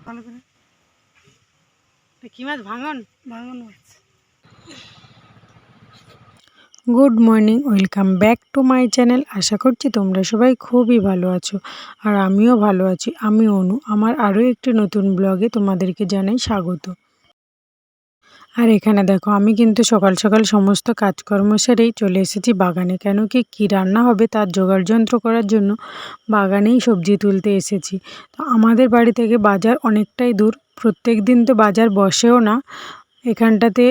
ভালো করে কি মাছ? ভাঙন মাছ। Good morning, welcome back to my channel. আশা করছি তোমরা সবাই খুবই ভালো আছো, আর আমিও ভালো আছি। আমি অনু, আমার আরও একটি নতুন ব্লগে তোমাদেরকে জানাই স্বাগত। আর এখানে দেখো, আমি কিন্তু সকাল সকাল সমস্ত কাজকর্ম সেরেই চলে এসেছি বাগানে। কেন কি রান্না হবে তার জোগাড় যন্ত্র করার জন্য বাগানেই সবজি তুলতে এসেছি। তো আমাদের বাড়ি থেকে বাজার অনেকটাই দূর, প্রত্যেক দিন তো বাজার বসেও না, এখানটাতে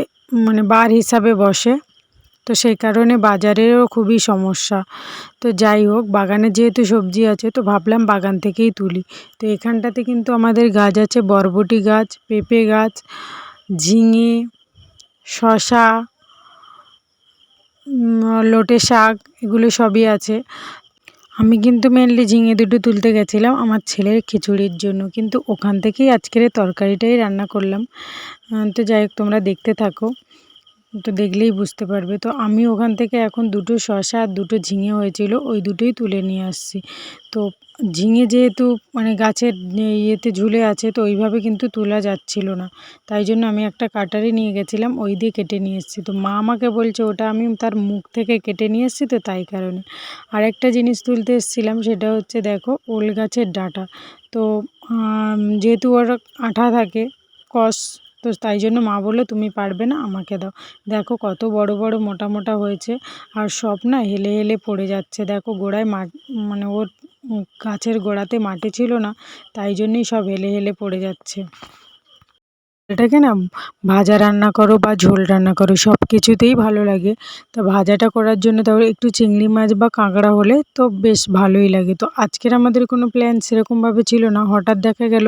মানে বার হিসাবে বসে, তো সেই কারণে বাজারেরও খুবই সমস্যা। তো যাই হোক, বাগানে যেহেতু সবজি আছে তো ভাবলাম বাগান থেকেই তুলি। তো এখানটাতে কিন্তু আমাদের গাছ আছে, বরবটি গাছ, পেঁপে গাছ, ঝিঙে, শসা, লোটে শাক, এগুলো সবই আছে। আমি কিন্তু মেনলি ঝিঙে দুটো তুলতে গেছিলাম আমার ছেলের খিচুড়ির জন্য, কিন্তু ওখান থেকেই আজকের তরকারিটাই রান্না করলাম। তো যাই হোক, তোমরা দেখতে থাকো, তো দেখলেই বুঝতে পারবে। তো আমি ওখান থেকে এখন দুটো শসা আর দুটো ঝিঙে হয়েছিল, ওই দুটোই তুলে নিয়ে আসছি। তো ঝিঙে যেহেতু মানে গাছের ইয়েতে ঝুলে আছে, তো ওইভাবে কিন্তু তোলা যাচ্ছিল না, তাই জন্য আমি একটা কাটারি নিয়ে গেছিলাম, ওই দিয়ে কেটে নিয়ে এসেছি। তো মা আমাকে বলছে ওটা আমি তার মুখ থেকে কেটে নিয়ে এসেছি, তো তাই কারণে। আরেকটা জিনিস তুলতে এসেছিলাম, সেটা হচ্ছে দেখো ওল গাছের ডাঁটা। তো যেহেতু ওর আঠা থাকে, কষ, তো তাই জন্য মা বললো তুমি পারবে না, আমাকে দাও। দেখো কত বড় বড় মোটা মোটা হয়েছে, আর সব না হেলে হেলে পড়ে যাচ্ছে। দেখো গোড়ায় মানে ওর গাছের গোড়াতে মাটি ছিল না, তাই জন্যই সব হেলে হেলে পড়ে যাচ্ছে। এটাকে না ভাজা রান্না করো বা ঝোল রান্না করো, সব কিছুতেই ভালো লাগে। তো ভাজাটা করার জন্য তারপরে একটু চিংড়ি মাছ বা কাঁকড়া হলে তো বেশ ভালোই লাগে। তো আজকের আমাদের কোনো প্ল্যান সেরকমভাবে ছিল না, হঠাৎ দেখা গেল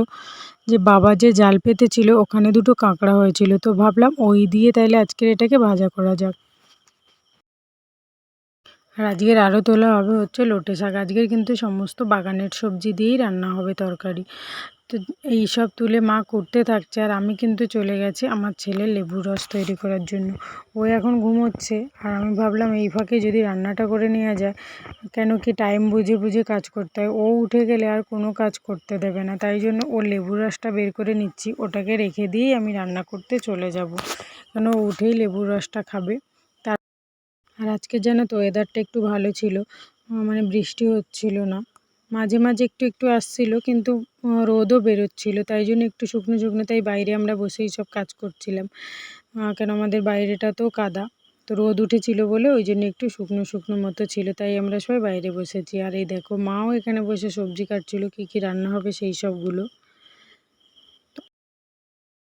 যে বাবা যে জাল পেতেছিল ওখানে দুটো কাঁকড়া হয়েছিল, তো ভাবলাম ওই দিয়ে তাইলে আজকের এটাকে ভাজা করা যাক। আর আজকের আরও তোলা হবে হচ্ছে লোটে শাক। আজকের কিন্তু সমস্ত বাগানের সবজি দিয়েই রান্না হবে তরকারি। তো এই সব তুলে মা করতে থাকছে, আর আমি কিন্তু চলে গেছি আমার ছেলের লেবুর রস তৈরি করার জন্য। ও এখন ঘুমোচ্ছে, আর আমি ভাবলাম এই ফাঁকে যদি রান্নাটা করে নেওয়া যায়, কেন কি টাইম বুঝে বুঝে কাজ করতে হয়। ও উঠে গেলে আর কোনো কাজ করতে দেবে না, তাই জন্য ও লেবুর রসটা বের করে নিচ্ছি, ওটাকে রেখে দিয়েই আমি রান্না করতে চলে যাব, কেন ও উঠেই লেবুর রসটা খাবে। আর আজকে জানো তো ওয়েদারটা একটু ভালো ছিল, মানে বৃষ্টি হচ্ছিল না, মাঝে মাঝে একটু একটু আসছিল, কিন্তু রোদও বেরোচ্ছিল, তাই জন্য একটু শুকনো শুকনো, তাই বাইরে আমরা বসেই সব কাজ করছিলাম। কেন আমাদের বাইরেটাতেও কাদা, তো রোদ উঠেছিল বলে ওই জন্য একটু শুকনো শুকনো মতো ছিল, তাই আমরা সবাই বাইরে বসেছি। আর এই দেখো মাও এখানে বসে সবজি কাটছিল, কী কী রান্না হবে সেই সবগুলো।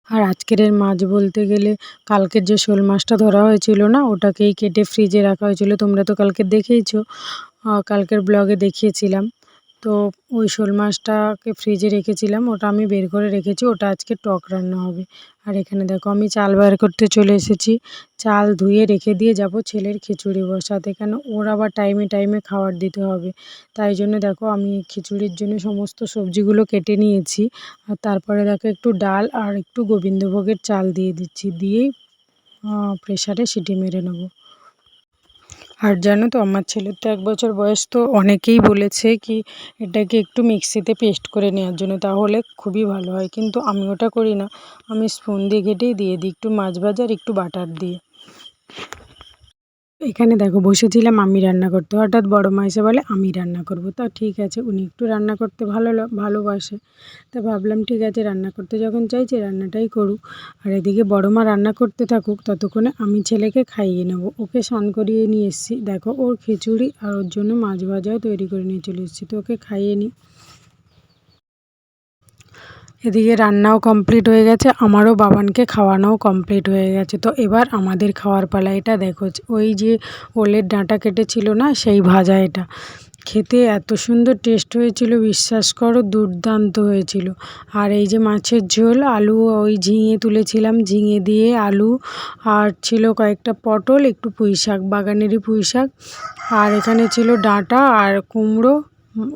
আর আজকের মাছ বলতে গেলে কালকের যে শোল মাছটা ধরা হয়েছিল না, ওটাকেই কেটে ফ্রিজে রাখা হয়েছিল, তোমরা তো কালকে দেখেইছো, কালকের ব্লগে দেখিয়েছিলাম। তো ওই শোল মাছটাকে ফ্রিজে রেখেছিলাম, ওটা আমি বের করে রেখেছি, ওটা আজকে টক রান্না হবে। আর এখানে দেখো আমি চাল বার করতে চলে এসেছি, চাল ধুয়ে রেখে দিয়ে যাব ছেলের খিচুড়ি বসাতে, কেন ওর আবার টাইমে টাইমে খাবার দিতে হবে। তাই জন্য দেখো আমি খিচুড়ির জন্য সমস্ত সবজিগুলো কেটে নিয়েছি, আর তারপরে দেখো একটু ডাল আর একটু গোবিন্দভোগের চাল দিয়ে দিচ্ছি, দিয়েই প্রেসারে সিটি মেরে নেবো। আর জানো তো আমার ছেলের তো 1 বছর বয়স, তো অনেকেই বলেছে কি এটাকে একটু মিক্সিতে পেস্ট করে নেওয়ার জন্য, তাহলে খুবই ভালো হয়, কিন্তু আমি ওটা করি না, আমি স্পুন দিয়ে ঘেটেই দিয়ে দিই একটু মাছ ভাজা আর একটু বাটার দিয়ে। এখানে দেখো বসেছিলাম আমি রান্না করতে, হঠাৎ বড় মা এসে বলে আমি রান্না করব। তা ঠিক আছে, উনি একটু রান্না করতে ভালোবাসে, তা ভাবলাম ঠিক আছে রান্না করতে যখন চাইছে রান্নাটাই করুক। আর এদিকে বড় মা রান্না করতে থাকুক, ততক্ষণে আমি ছেলেকে খাইয়ে নেব। ওকে স্নান করিয়ে নিয়ে এসেছি, দেখো ওর খিচুড়ি আর ওর জন্য মাছ ভাজাও তৈরি করে নিয়ে চলে এসেছি, তো ওকে খাইয়ে নিই। এদিকে রান্নাও কমপ্লিট হয়ে গেছে, আমারও বাবানকে খাওয়ানোও কমপ্লিট হয়ে গেছে। তো এবার আমাদের খাওয়ার পালা। এটা দেখো ওই যে ওলের ডাঁটা কেটেছিল না, সেই ভাজা। এটা খেতে এত সুন্দর টেস্ট হয়েছিল, বিশ্বাস করো দুর্দান্ত হয়েছিল। আর এই যে মাছের ঝোল, আলু ওই ঝিঙে তুলেছিলাম, ঝিঙে দিয়ে আলু, আর ছিল কয়েকটা পটল, একটু পুঁই শাক, বাগানেরই পুঁই শাক, আর এখানে ছিল ডাঁটা আর কুমড়ো।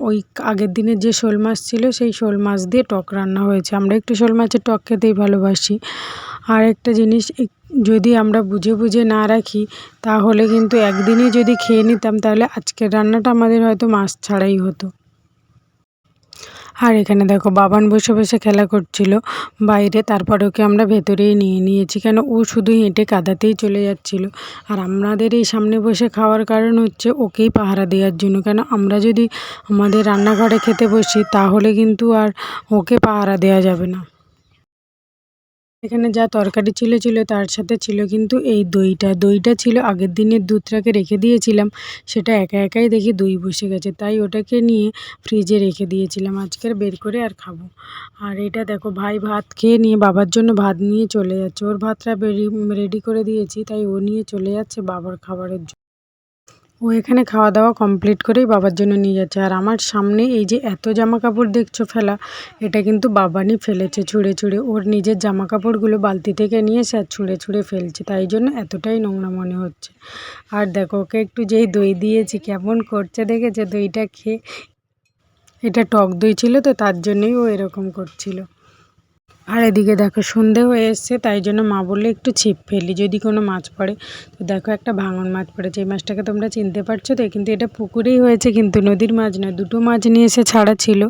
ওই আগের দিনের যে শোল মাছ ছিল সেই শোল মাছ দিয়ে টক রান্না হয়েছে, আমরা একটু শোল মাছের টক খেতেই ভালোবাসি। আর একটা জিনিস, যদি আমরা বুঝে বুঝে না রাখি তাহলে কিন্তু একদিনই যদি খেয়ে নিতাম, তাহলে আজকের রান্নাটা আমাদের হয়তো মাছ ছাড়াই হতো। আর এখানে দেখো বাবান বসে বসে খেলা করছিল বাইরে, তারপরে ওকে আমরা ভেতরেই নিয়ে নিয়েছি, কেন ও শুধু হেঁটে কাদাতেই চলে যাচ্ছিল। আর আমাদের এই সামনে বসে খাওয়ার কারণ হচ্ছে ওকেই পাহারা দেওয়ার জন্য, কেন আমরা যদি আমাদের রান্নাঘরে খেতে বসি তাহলে কিন্তু আর ওকে পাহারা দেওয়া যাবে না। এখানে যা তরকারি ছিল তার সাথে ছিল কিন্তু এই দইটা ছিল আগের দিনের দুধটাকে রেখে দিয়েছিলাম, সেটা একাই দেখি দই বসে গেছে, তাই ওটাকে নিয়ে ফ্রিজে রেখে দিয়েছিলাম, আজকের বের করে আর খাবো। আর এটা দেখো ভাই ভাত খেয়ে নিয়ে বাবার জন্য ভাত নিয়ে চলে যাচ্ছে, ওর ভাতটা রেডি করে দিয়েছি, তাই ও নিয়ে চলে যাচ্ছে বাবার খাবারের জন্য। ও এখানে খাওয়া দাওয়া কমপ্লিট করেই বাবার জন্য নিয়ে যাচ্ছে। আর আমার সামনে এই যে এত জামা কাপড় দেখছো ফেলা, এটা কিন্তু বাবানই ফেলেছে ছুঁড়ে ওর নিজের জামা কাপড়গুলো বালতি থেকে নিয়ে সে ছুঁড়ে ফেলছে, তাই জন্য এতটাই নোংরা মনে হচ্ছে। আর দেখো ওকে একটু যেই দই দিয়েছি কেমন করছে দেখেছে দইটা খেয়ে, এটা টক দই ছিল তো তার জন্যই ও এরকম করছিল। আর এদিকে দেখো সন্ধে হয়ে এসছে, তাই জন্য মা বললে একটু ছিপ ফেলি যদি কোনো মাছ পড়ে। তো দেখো একটা ভাঙন মাছ পড়েছে, এই মাছটাকে তোমরা চিনতে পারছো তো, কিন্তু এটা পুকুরেই হয়েছে, কিন্তু নদীর মাছ নয়, দুটো মাছ নিয়ে এসে ছাড়া ছিল।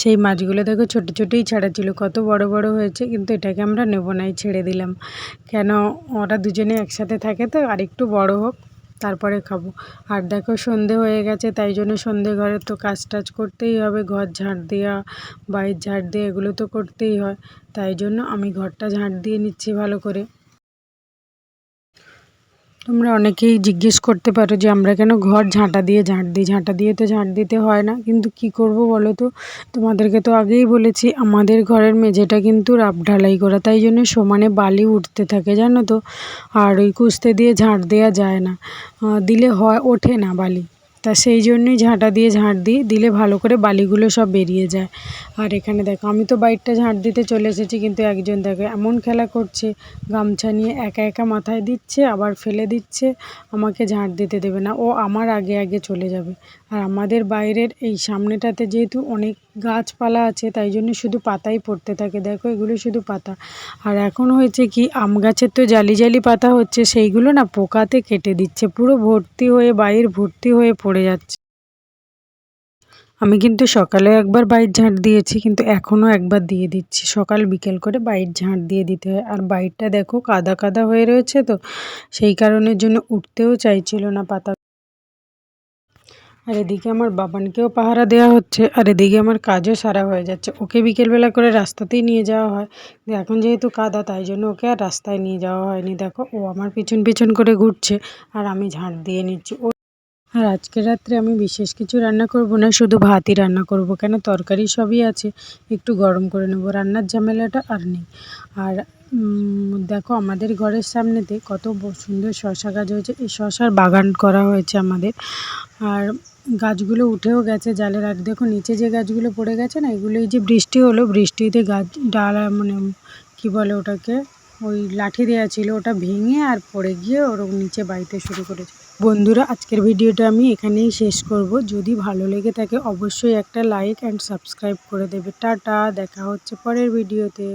সেই মাছগুলো দেখো ছোটোই ছাড়া ছিল, কত বড় হয়েছে, কিন্তু এটাকে আমরা নেবো নাই, ছেড়ে দিলাম, কেন ওরা দুজনে একসাথে থাকে তো, আর একটু বড় হোক তারপরে খাবো। আর দেখো সন্ধে হয়ে গেছে, তাই জন্য সন্ধে ঘরে তো কাজ টাজ করতেই হবে, ঘর ঝাড় দেওয়া, বাইর ঝাড় দেওয়া, এগুলো তো করতেই হয়, তাই জন্য আমি ঘরটা ঝাঁট দিয়ে নিচ্ছি ভালো করে। তোমরা অনেকেই জিজ্ঞেস করতে পারো যে আমরা কেন ঘর ঝাঁটা দিয়ে তো ঝাঁট দিতে হয় না, কিন্তু কি করব বলো তো, তোমাদেরকে তো আগেই বলেছি আমাদের ঘরের মেঝেটা কিন্তু রাব ঢালাই করা, তাই জন্য সমানে বালি উঠতে থাকে জানো তো, আর ওই কুস্তে দিয়ে ঝাঁট দেওয়া যায় না, দিলে ওঠে না বালি, তা সেই জন্যই ঝাঁটা দিয়ে ঝাঁট দিলে ভালো করে বালিগুলো সব বেরিয়ে যায়। আর এখানে দেখো আমি তো বাইরটা ঝাঁট দিতে চলে এসেছি, কিন্তু একজন দেখো এমন খেলা করছে, গামছা নিয়ে একা মাথায় দিচ্ছে আবার ফেলে দিচ্ছে, আমাকে ঝাঁট দিতে দেবে না, ও আমার আগে চলে যাবে। আর আমাদের বাইরের এই সামনেটাতে যেহেতু অনেক গাছপালা আছে, তাই জন্য শুধু পাতাই পড়তে থাকে, দেখো এগুলো শুধু পাতা। আর এখন হয়েছে কি আম গাছের তো জালি পাতা হচ্ছে, সেইগুলো না পোকাতে কেটে দিচ্ছে, পুরো ভর্তি হয়ে বাইর ভর্তি হয়ে পড়ে যাচ্ছে। আমি কিন্তু সকালে একবার বাইর ঝাঁট দিয়েছি, কিন্তু এখনও একবার দিয়ে দিচ্ছি, সকাল বিকেল করে বাইর ঝাঁট দিয়ে দিতে হয়। আর বাইরটা দেখো কাদা হয়ে রয়েছে তো, সেই কারণের জন্য উঠতেও চাইছিল না পাতা। আর এদিকে আমার বাবানকেও পাহারা দেওয়া হচ্ছে, আর এদিকে আমার কাজও সারা হয়ে যাচ্ছে, ওকে বিকেলবেলা করে রাস্তাতেই নিয়ে যাওয়া হয়, এখন যেহেতু কাদা তাই জন্য ওকে আর রাস্তায় নিয়ে যাওয়া হয়নি। দেখো ও আমার পিছন করে ঘুরছে আর আমি ঝাঁট দিয়ে নিচ্ছি। আর আজকে রাত্রে আমি বিশেষ কিছু রান্না করব না, শুধু ভাতই রান্না করব, কেন তরকারি সবই আছে, একটু গরম করে নেব, রান্নার ঝামেলাটা আর নেই। আর দেখো আমাদের ঘরের সামনেতে কত সুন্দর শসা গাছ হয়েছে, এই শসার বাগান করা হয়েছে আমাদের। আর গাছগুলো উঠেও গেছে জালের, আর দেখো নিচে যে গাছগুলো পড়ে গেছে না, এগুলো এই যে বৃষ্টি হলো, বৃষ্টিতে গাছ ডালা মানে কি বলে ওটাকে, ওই লাঠি দেওয়া ছিল, ওটা ভেঙে আর পড়ে গিয়ে ওর নিচে বাইতে শুরু করেছে। বন্ধুরা আজকের ভিডিওটা আমি এখানেই শেষ করব, যদি ভালো লেগে থাকে অবশ্যই একটা লাইক অ্যান্ড সাবস্ক্রাইব করে দেবে। টাটা, দেখা হচ্ছে পরের ভিডিওতে।